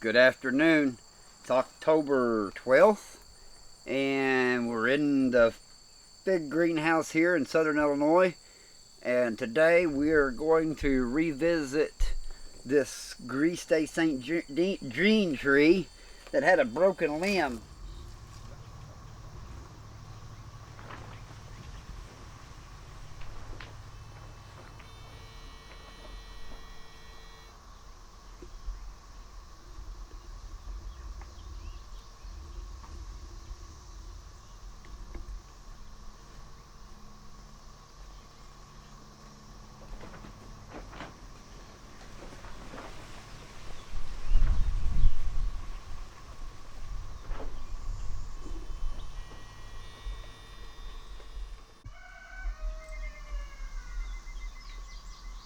Good afternoon. It's October 12th, and we're in the big greenhouse here in southern Illinois. And today we are going to revisit this Grise St. Jean tree that had a broken limb.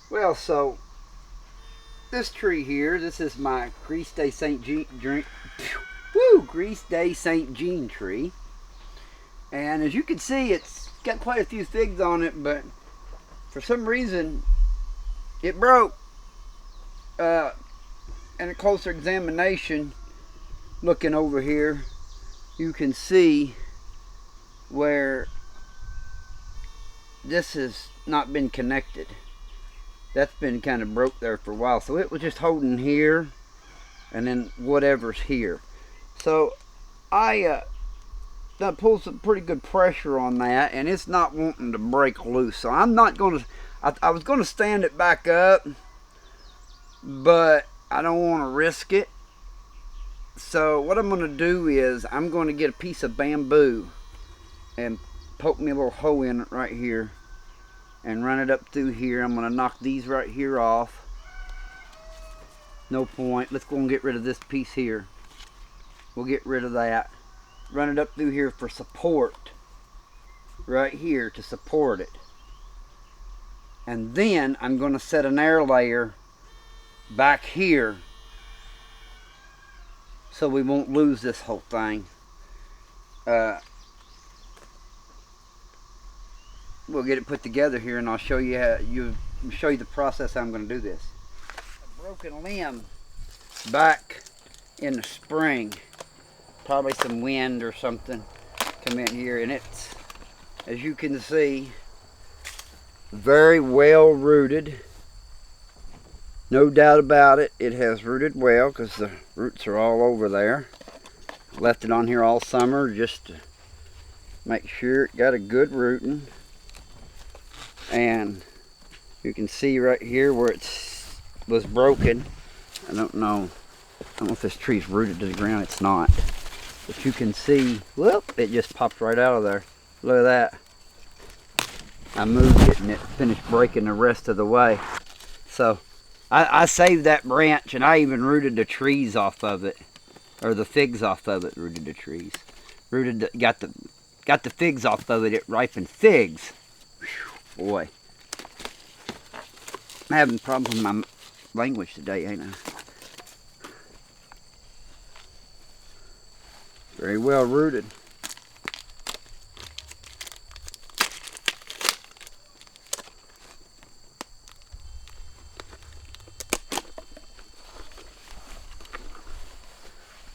Well, so this tree here, this is my Grise St. Jean tree. And as you can see, it's got quite a few figs on it, but for some reason it broke. And a closer examination, looking over here, you can see where this has not been connected. That's been kind of broke there for a while. So it was just holding here and then whatever's here. So I pulled some pretty good pressure on that, and it's not wanting to break loose. So I'm not going to, I was going to stand it back up, but I don't want to risk it. So what I'm going to do is I'm going to get a piece of bamboo and poke me a little hole in it right here and run it up through here. I'm going to knock these right here off. No point. Let's go and get rid of this piece here. We'll get rid of that. Run it up through here for support. Right here to support it. And then I'm going to set an air layer back here so we won't lose this whole thing. We'll get it put together here, and I'll show you the process how I'm going to do this. A broken limb back in the spring, probably some wind or something come in here, and it's, as you can see, very well rooted. No doubt about it, it has rooted well because the roots are all over there. Left it on here all summer just to make sure it got a good rooting. And you can see right here where it was broken. I don't know if this tree's rooted to the ground. It's not. But you can see, whoop, it just popped right out of there. Look at that. I moved it and it finished breaking the rest of the way. So I saved that branch, and I even rooted the trees off of it, or the figs off of it. Rooted the trees, got the figs off of it. It ripened figs. Whew, boy, I'm having problems with my language today, ain't I? Very well rooted.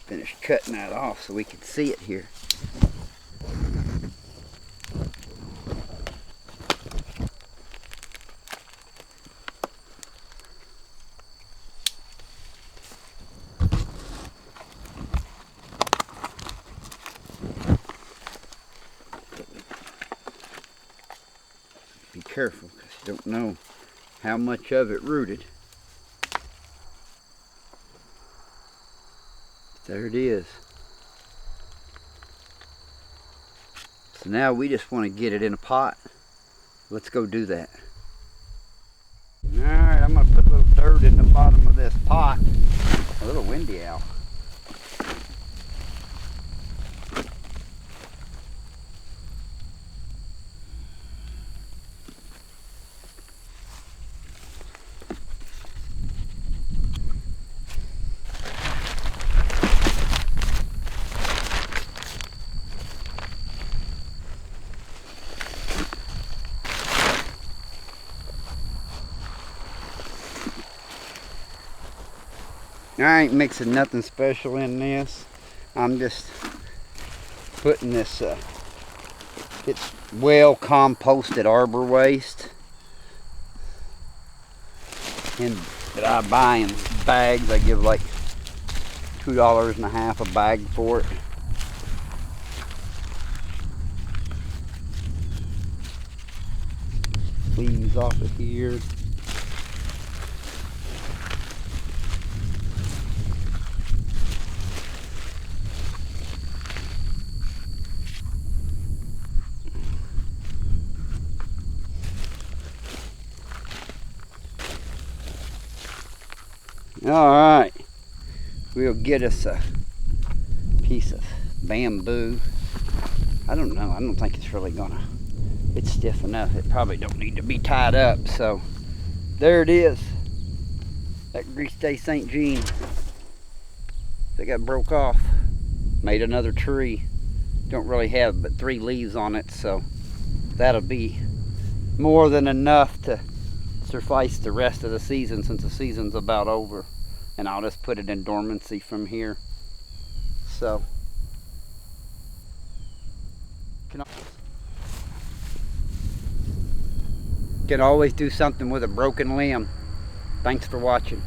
Finish cutting that off so we can see it here. Be careful because you don't know how much of it rooted. There it is. So now we just want to get it in a pot. Let's go do that. Alright, I'm going to put a little dirt in the bottom of this pot. A little windy out. I ain't mixing nothing special in this. I'm just putting this, it's well composted arbor waste. And that I buy in bags. I give like $2.50 a bag for it. Leaves off of here. Alright, we'll get us a piece of bamboo. I don't know, I don't think it's really gonna, it's stiff enough. It probably don't need to be tied up. So there it is, that Grease Day St. Jean that got broke off. Made another tree. Don't really have but 3 leaves on it, so that'll be more than enough to suffice the rest of the season, since the season's about over. And I'll just put it in dormancy from here. So can always do something with a broken limb. Thanks for watching.